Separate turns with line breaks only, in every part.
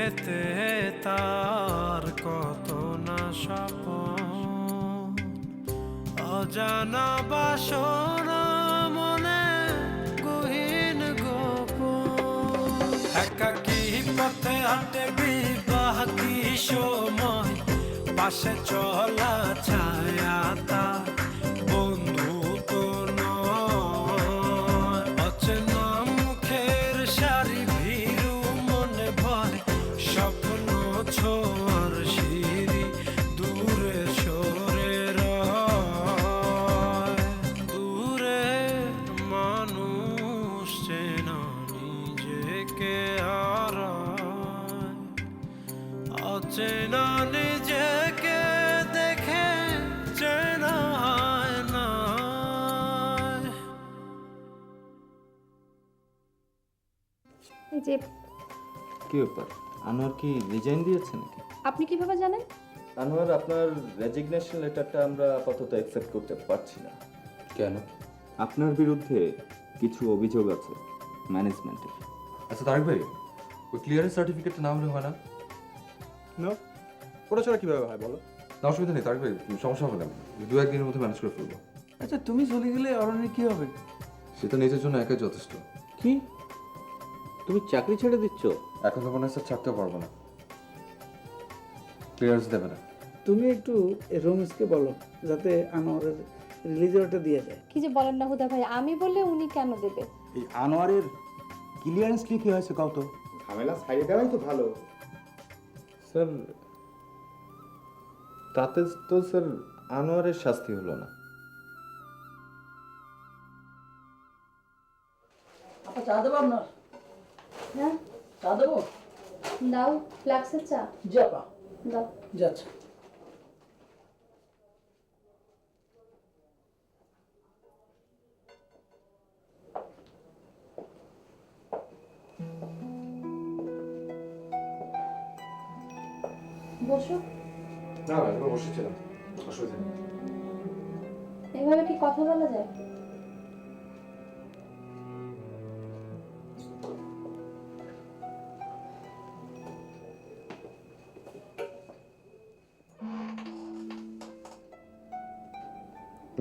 পেতে তার কত না স্বপন, অজানা বাসনা মনে গহীন গোপন। একাকী পথে হাঁটে বিবাহী সময়, পাশে চলা ছায়া তার বন্ধু তো নয়। অচেনা মুখের সারি ভীরু মনে ভয়, স্বপ্ন ছোঁয়ার সিঁড়ি দূরে সরে রয়। দূরে মানুষ চেনা নিজেকে হারায়, অচেনা নিজেকে দেখে চেনা হয় না।
এই যে
কি ব্যাপার, আনোয়ার কি রিজাইন দিয়েছে নাকি?
আপনি কিভাবে জানেন?
আনোয়ার, আপনার রেজিগনেশন লেটারটা আমরা আপাতত অ্যাকসেপ্ট করতে পারছি না।
কেন?
আপনার বিরুদ্ধে কিছু অভিযোগ আছে ম্যানেজমেন্টের।
আচ্ছা তারেক ভাই, ওই ক্লিয়ারেন্স সার্টিফিকেটটা না হলে হয় না?
না, ওটা ছাড়া কিভাবে হয় বলো?
না, অসুবিধা নেই তারেক ভাই, সমস্যা হবে না, দু একদিনের মধ্যে ম্যানেজ করে ফেলবো।
আচ্ছা, তুমি চলে গেলে অরণ্যের কি হবে?
সে তো নিজের জন্য একাই যথেষ্ট।
কি, তুমি চাকরি ছেড়ে দিচ্ছ?
এখন তো মনে হয় স্যার থাকতেও পারবো না, ক্লিয়ারেন্স দেবে না।
তুমি একটু রমেশকে বলো যাতে আনোয়ারের রিলিজ অর্ডারটা দিয়ে দেয়।
কি যে বলেন না হুদা ভাই, আমি বললে উনি কেন দেবে?
এই আনোয়ারের ক্লিয়ারেন্স কি হয়েছে কাউ তো?
ঝামেলা ছাড়িয়ে দেওয়াই তো ভালো।
স্যার, তাতে তো স্যার আনোয়ারের শাস্তি হলো না।
আপা চা দেবো আপনার?
হ্যাঁ
চা দেবো?
দাও, ফ্লাক্সের চা
জি আপা,
দাও।
যাচ্ছে।
বসো।
না না, এবার বসেছিলাম, অসুবিধা নেই।
এভাবে কি কথা বলা যায়?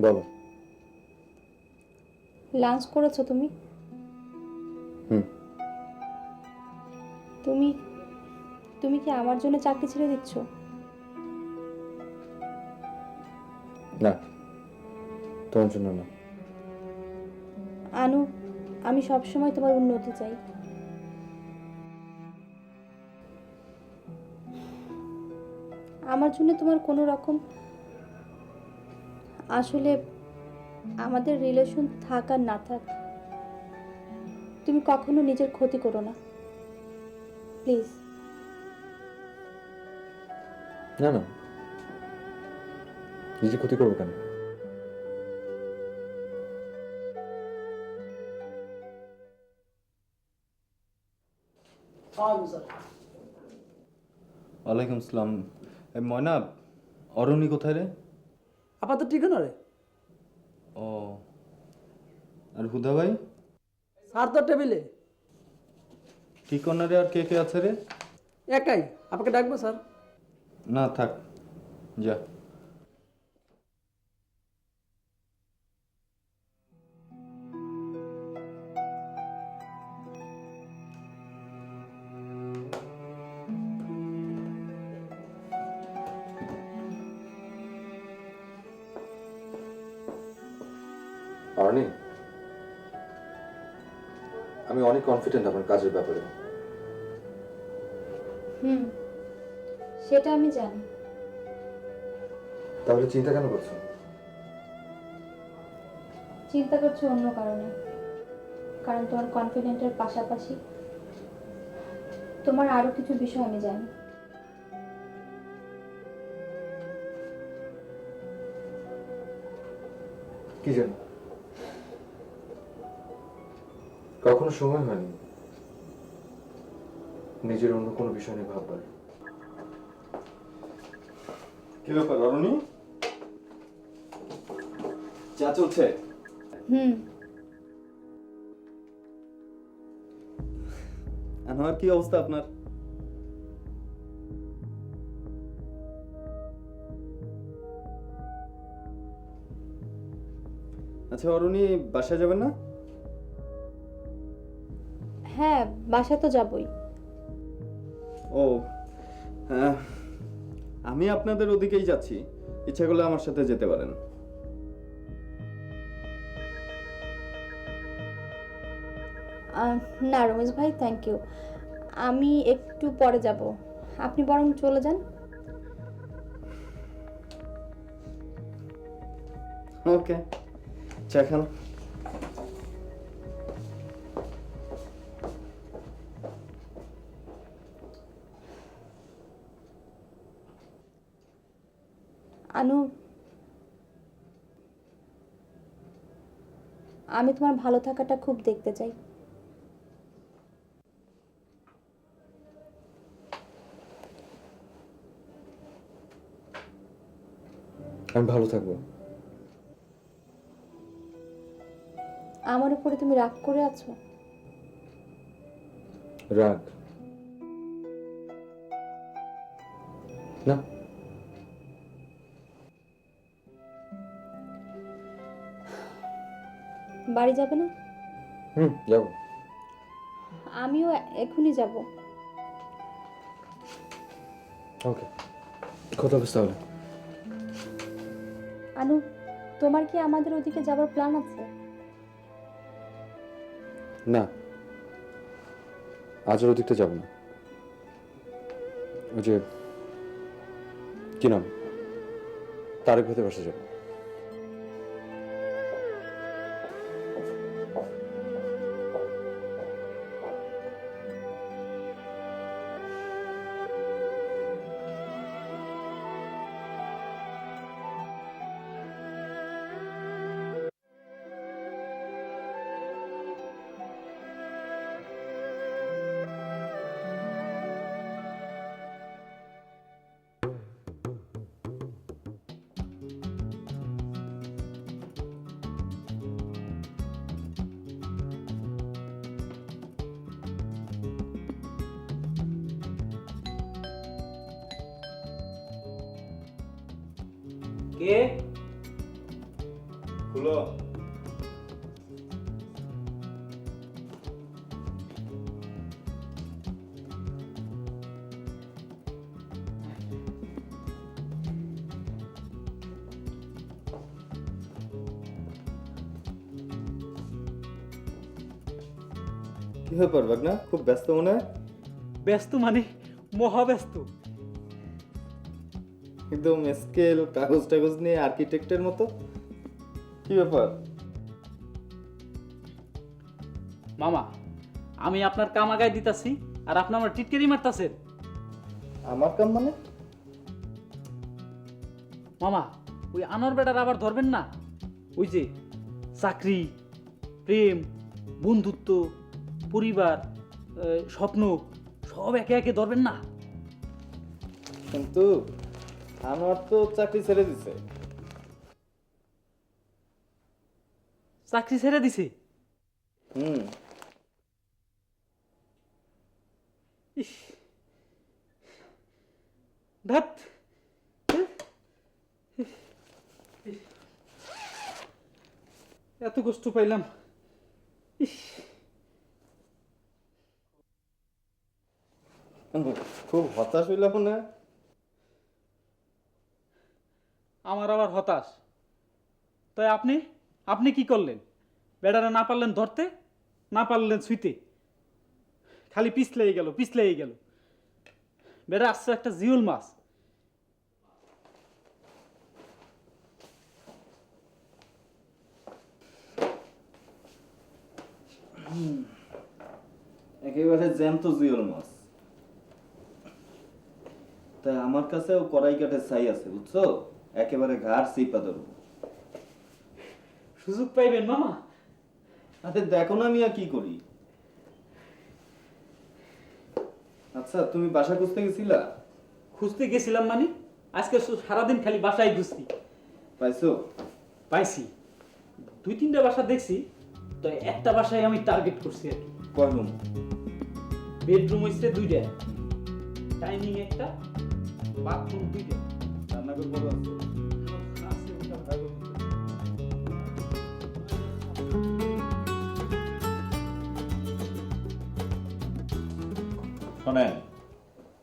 বলো।
লাঞ্চ করেছো তুমি?
হুম।
তুমি তুমি কি আমার জন্য চাকরি ছেড়ে দিচ্ছ?
না, তোমার জন্য না।
আনু, আমি সবসময় তোমার উন্নতি চাই। আমার জন্য তোমার কোনো রকম, আসলে আমাদের রিলেশন থাক আর না থাক, তুমি কখনো নিজের ক্ষতি করো না, প্লিজ।
না না, নিজে ক্ষতি করবো কেন?
ওয়ালাইকুম আসসালাম। ময়না, অরণি কোথায় রে?
আপাতত ঠিকানা রে
ও, আর হুদা ভাই?
স্যার তো টেবিলে
ঠিকানা রে, আর কে কে আছে রে?
একাই। আপনাকে ডাকবো স্যার?
না থাক, যা।
আর্নি, আমি অনেক কনফিডেন্ট আমার কাজের ব্যাপারে।
সেটা আমি জানি।
তাহলে চিন্তা কেন করছো?
চিন্তা করছো অন্য কারণে, কারণ তোমার কনফিডেন্টের পাশাপাশি তোমার আরো কিছু বিষয় আমি জানি।
কি জানো, কখনো সময় হয়নি নিজের অন্য কোনো বিষয় নিয়ে ভাববার।
কি ব্যাপার অরণি, চা চলছে? আনোয়ার, কি অবস্থা আপনার? আচ্ছা অরুণী, বাসায় যাবেন না?
হ্যাঁ, বাসা তো যাবই।
ও হ্যাঁ, আমি আপনাদের ওদিকেই যাচ্ছি, ইচ্ছা করলে আমার সাথে যেতে পারেন।
না রমেশ ভাই, থ্যাংক ইউ, আমি একটু পরে যাব, আপনি বরং চলে যান।
ওকে, চা খান।
আনু, আমি তোমার ভালো থাকাটা খুব দেখতে চাই।
আমি ভালো থাকবো।
আমার উপরে তুমি রাগ করে আছো?
রাগ না।
বাড়ি যাবে না?
যাবো।
আমিও এখনই যাব।
ওকে, কথা বলতে তাহলে।
আনু, তোমার কি আমাদের ওদিকে যাবার প্ল্যান আছে?
না, আজ আর ওদিকটা যাবো না। ওই যে কি নাম, তারেক ভাইদের বাসা যাবো।
কে?
খুলো। কি ব্যাপার বাগনা, খুব ব্যস্ত মনে হয়?
ব্যস্ত মানে মহা ব্যস্ত।
একদম স্কেল কাগজ টাগজ নিয়ে আর্কিটেক্টের মতো। কি ব্যাপার?
মামা, আমি আপনার কাম আগায় দিতাছি আর আপনি আমার টিটকারি মারতাছেন।
আমার কাম মানে?
মামা, ওই আনোয়ার বেটার আবার ধরবেন না? ওই যে চাকরি, প্রেম, বন্ধুত্ব, পরিবার, স্বপ্ন সব একে একে ধরবেন না?
কিন্তু আমার তো চাকরি ছেড়ে দিছে।
চাকরি ছেড়ে দিছে?
হুম।
ইস, ধ্যাৎ। এত কষ্ট পাইলাম। ইস,
খুব হতাশ হইলাম না?
আমার আবার হতাশ। তাই আপনি আপনি কি করলেন? বেড়ারা না পারলেন ধরতে, না পারলেন ছুঁইতে, খালি পিছলেই গেল পিছলেই গেল। বেড়া আসছে একটা জিওল মাছ।
একেবারে জ্যান্ত জিওল মাছ। তাই আমার কাছেও কড়াই কাঠের ছাই আছে, বুঝছো? একেবারে ঘাড় চিপা ধরবো।
সুযোগ পাইবেন মামা?
আরে দেখো না আমি আর কি করি। আচ্ছা, তুমি বাসা খুঁজতে গেছিলা?
খুঁজতে গেছিলাম মানে আজকে সারাদিন খালি বাসায় খুঁজছি।
পাইছো?
পাইছি, 2-3টা বাসা দেখছি, তো একটা বাসায় আমি টার্গেট করছি আর কি।
কয় রুম?
বেডরুম হইছে 2টা, ডাইনিং একটা, বাথরুম 2টা।
রান্নাঘর বড় আছে?
আছে ওটা ভালো।
শোনেন,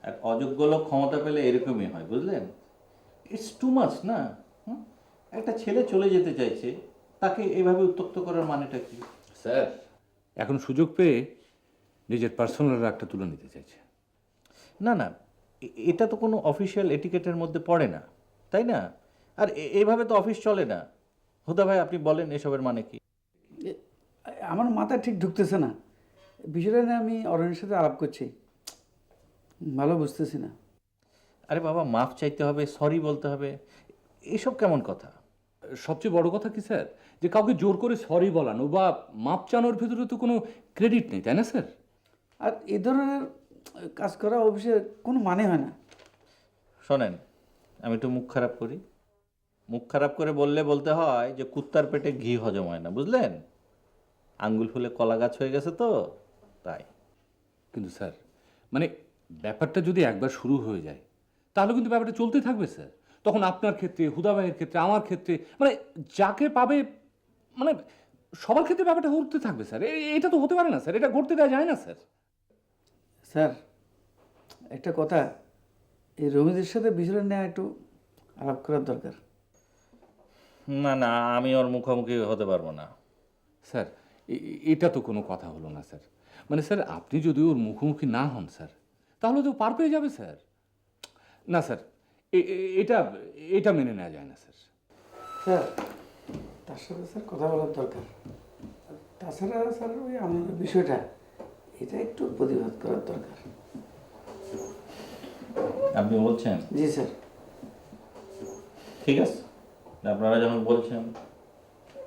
এক অযোগ্য লোক ক্ষমতা পেলে এরকমই হয়, বুঝলেন? ইটস টু মাচ না? হুম? একটা ছেলে চলে যেতে চাইছে, তাকে এভাবে উত্ত্যক্ত করার মানেটা কি?
স্যার এখন সুযোগ পেয়ে নিজের পার্সোনাল রাগটা তুলে নিতে চাইছে।
না না, এটা তো কোনো অফিসিয়াল এটিকেটের মধ্যে পড়ে না, তাই না? আর এভাবে তো অফিস চলে না। হুদা ভাই, আপনি বলেন এসবের মানে কি?
আমার মাথা ঠিক ঢুকতেছে না। বিষয়টা নিয়ে আমি অরণ্যের সাথে আলাপ করছি, ভালো বুঝতেছি না।
আরে বাবা, মাফ চাইতে হবে, সরি বলতে হবে, এসব কেমন কথা?
সবচেয়ে বড় কথা কি স্যার, যে কাউকে জোর করে সরি বলানো বা মাপ চানোর ভেতরে তো কোনো ক্রেডিট নেই, তাই না স্যার?
আর এ ধরনের কাজ করা অফিসে কোনো মানে হয় না।
শোনেন, আমি একটু মুখ খারাপ করি। মুখ খারাপ করে বলতে হয় যে কুত্তার পেটে ঘি হজম হয় না, বুঝলেন? আঙ্গুল ফুলে কলা গাছ হয়ে গেছে তো, তাই।
কিন্তু স্যার মানে ব্যাপারটা যদি একবার শুরু হয়ে যায় তাহলে কিন্তু ব্যাপারটা চলতে থাকবে স্যার। তখন আপনার ক্ষেত্রে, হুদা ভাইয়ের ক্ষেত্রে, আমার ক্ষেত্রে, মানে যাকে পাবে মানে সবার ক্ষেত্রে ব্যাপারটা ঘটতে থাকবে স্যার। এটা তো হতে পারে না স্যার, এটা ঘটতে দেওয়া যায় না স্যার।
স্যার, একটা কথা, এই রমিদের সাথে বিষয়টা নিয়ে একটু আলাপ করার দরকার।
না না, আমি ওর মুখোমুখি হতে পারবো না।
স্যার এটা তো কোনো কথা হলো না স্যার। মানে স্যার আপনি যদি ওর মুখোমুখি না হন স্যার, তাহলে তো পার পেয়ে যাবে স্যার। না স্যার, এটা এটা মেনে নেওয়া যায় না স্যার।
স্যার, তার সাথে স্যার কথা বলার দরকার। তাছাড়া স্যার ওই আমাদের বিষয়টা, এটা একটু প্রতিবাদ করার দরকার।
আপনি বলছেন?
জি স্যার।
ঠিক আছে, আপনারা যখন বলছেন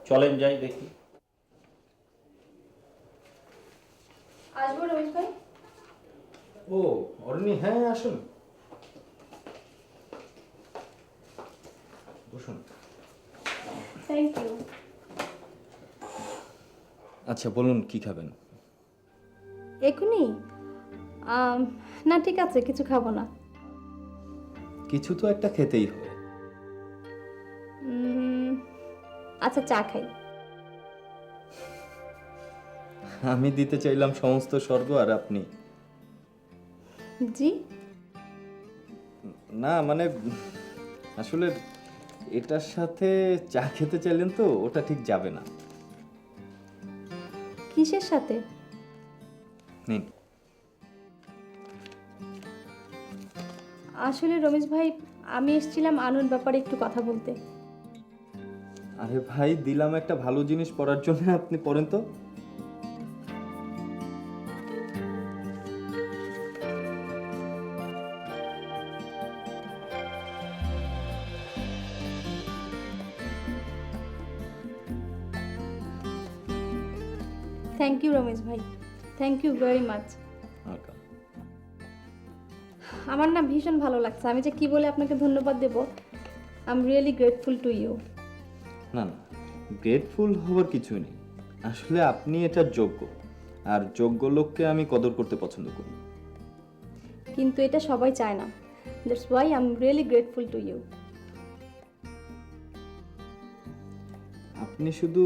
চলেন যাই দেখি।
আসবো রমেশ ভাই?
ও অরুণী, হ্যাঁ আসুন, বসুন।
Thank you.
আচ্ছা বলুন, কি খাবেন?
এখনই? না ঠিক আছে, কিছু খাবো না।
কিছু তো একটা খেতেই হবে।
আচ্ছা, চা খাই।
আমি দিতে চাইলাম সমস্ত স্বর্গ আর আপনি
জি?
না, মানে আসলে এটার সাথে চা খেতে চাইলেন তো ওটা ঠিক যাবে না।
কিসের সাথে?
নিন।
আসলে রমেশ ভাই, আমি এসেছিলাম আনুর ব্যাপারে একটু কথা বলতে।
আরে ভাই, দিলাম একটা ভালো জিনিস পড়ার জন্য, আপনি পড়েন তো।
থ্যাংক ইউ রমেশ ভাই, thank you very much.
Welcome.
আমার না ভীষণ ভালো লাগছে, আমি যে কি বলে আপনাকে ধন্যবাদ দেব। I am really grateful to you.
না না, গ্রেটফুল হওয়ার কিছুই নেই। আসলে আপনি এটার যোগ্য, আর যোগ্য লোককে আমি কদর করতে পছন্দ করি।
কিন্তু এটা সবাই চায় না, that's why I am really grateful to you.
আপনি শুধু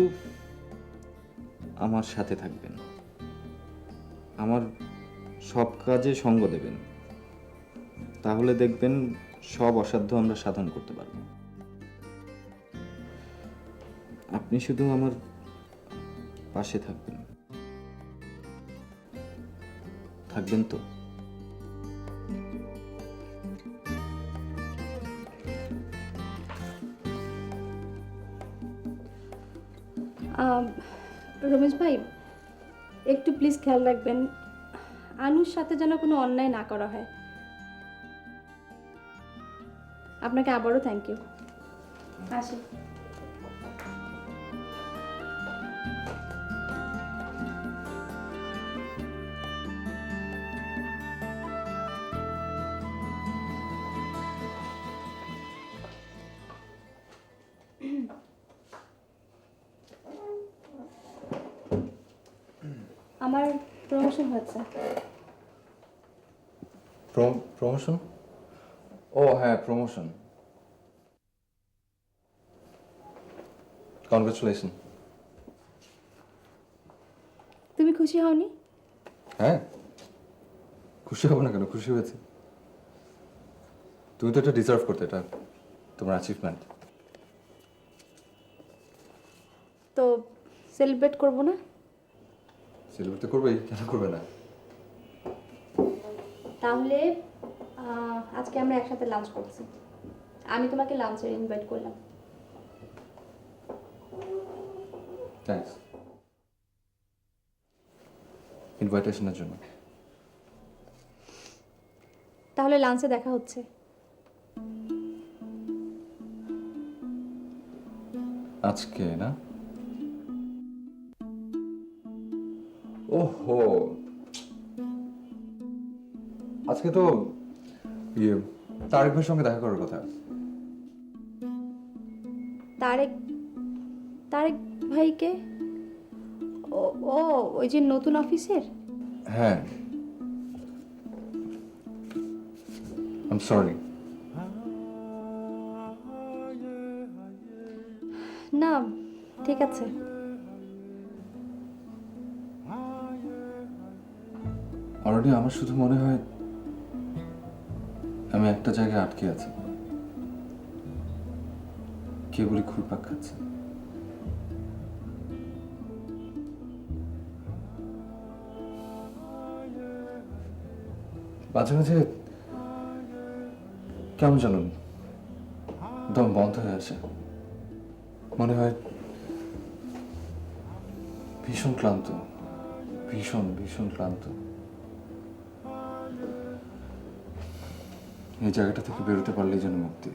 আমার সাথে থাকবেন, আমার সব কাজে সঙ্গ দেবেন, তাহলে দেখবেন সব অসাধ্য আমরা সাধন করতে পারব। আপনি শুধু আমার পাশে থাকবেন, থাকবেন তো?
রমেশ ভাই, একটু প্লিজ খেয়াল রাখবেন আনুর সাথে যেন কোনো অন্যায় না করা হয়। আপনাকে আবারও থ্যাংক ইউ। আসি। আমার প্রমোশন হচ্ছে।
প্রমোশন? ও হ্যাঁ, প্রমোশন। কনগ্রাচুলেশন।
তুমি খুশি হওনি?
হ্যাঁ, খুশি হব না কেন? খুশি হয়েছে। তুমি তো এটা ডিজার্ভ করতে, এটা তোমার অ্যাচিভমেন্ট।
তো সেলিব্রেট করব না?
সেলিব্রেট তো করবেই, কেন করবে না?
তাহলে আজকে আমরা একসাথে লাঞ্চ করছি, আমি তোমাকে লাঞ্চের ইনভাইট করলাম।
থ্যাঙ্কস ইনভাইটেশনের জন্য।
তাহলে লাঞ্চে দেখা হচ্ছে।
আজকে না? ওহো, আজকে তো তারেক ভাইয়ের সঙ্গে দেখা করার কথা।
তারেক তারেক ভাইকে? ও ও ওই যে নতুন অফিসের?
হ্যাঁ, আই সরি।
না, ঠিক আছে।
অলরেডি আমার শুধু মনে হয় আমি একটা জায়গায় আটকে আছি, কেবলই ঘুরপাক খাচ্ছে। মাঝে মাঝে কেমন জানুন দম বন্ধ হয়ে আসে, মনে হয় ভীষণ ক্লান্ত, ভীষণ ভীষণ ক্লান্ত। এই জায়গাটা থেকে বেরোতে পারলেই যেন মুক্তি।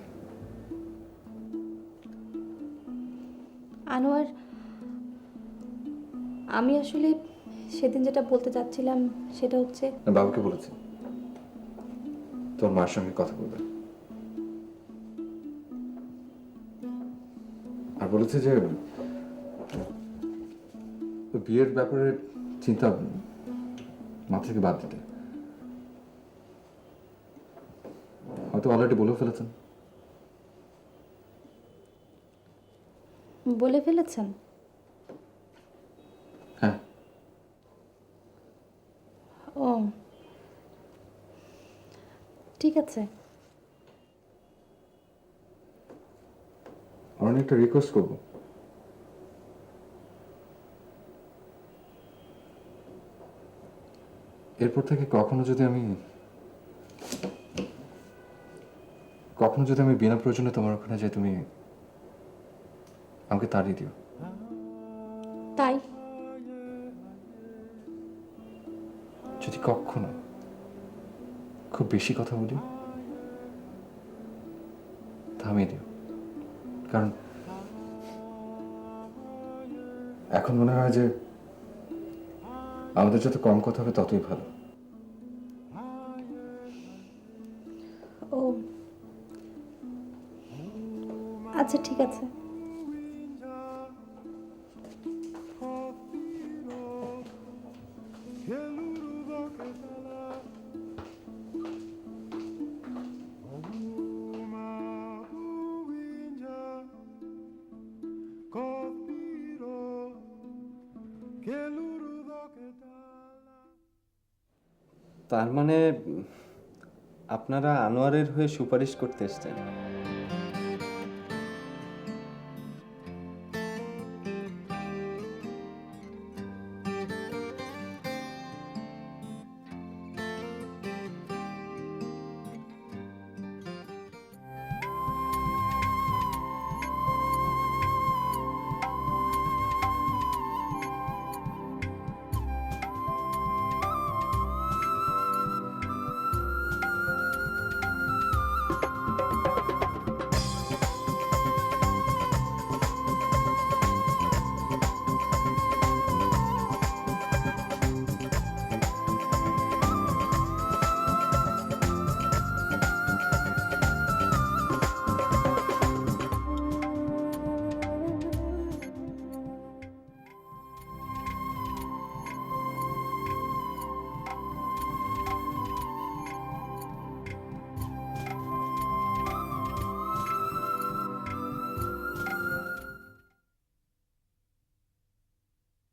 আনোয়ার, আমি আসলে সেদিন যেটা বলতে চাচ্ছিলাম সেটা হচ্ছে,
বাবুকে বলেছি তোর মার সঙ্গে কথা বলবে, আর বলেছে যে বিয়ের ব্যাপারে চিন্তা মাথা থেকে বাদ দিতে। হয়তো অলরেডি বলে ফেলেছেন।
বলে ফেলেছেন?
হ্যাঁ,
ও ঠিক আছে।
অরণ্য, একটা রিকোয়েস্ট করবো। এরপর থেকে কখনো যদি আমি বিনা প্রয়োজনে তোমার ওখানে যাই, তুমি আমাকে তাড়িয়ে দিও।
তাই?
যদি কখনো খুব বেশি কথা বলি থামিয়ে দিও, কারণ এখন মনে হয় যে আমাদের যত কম কথা হবে ততই ভালো।
ও আচ্ছা, ঠিক আছে।
তার মানে আপনারা আনোয়ারের হয়ে সুপারিশ করতে এসছেন?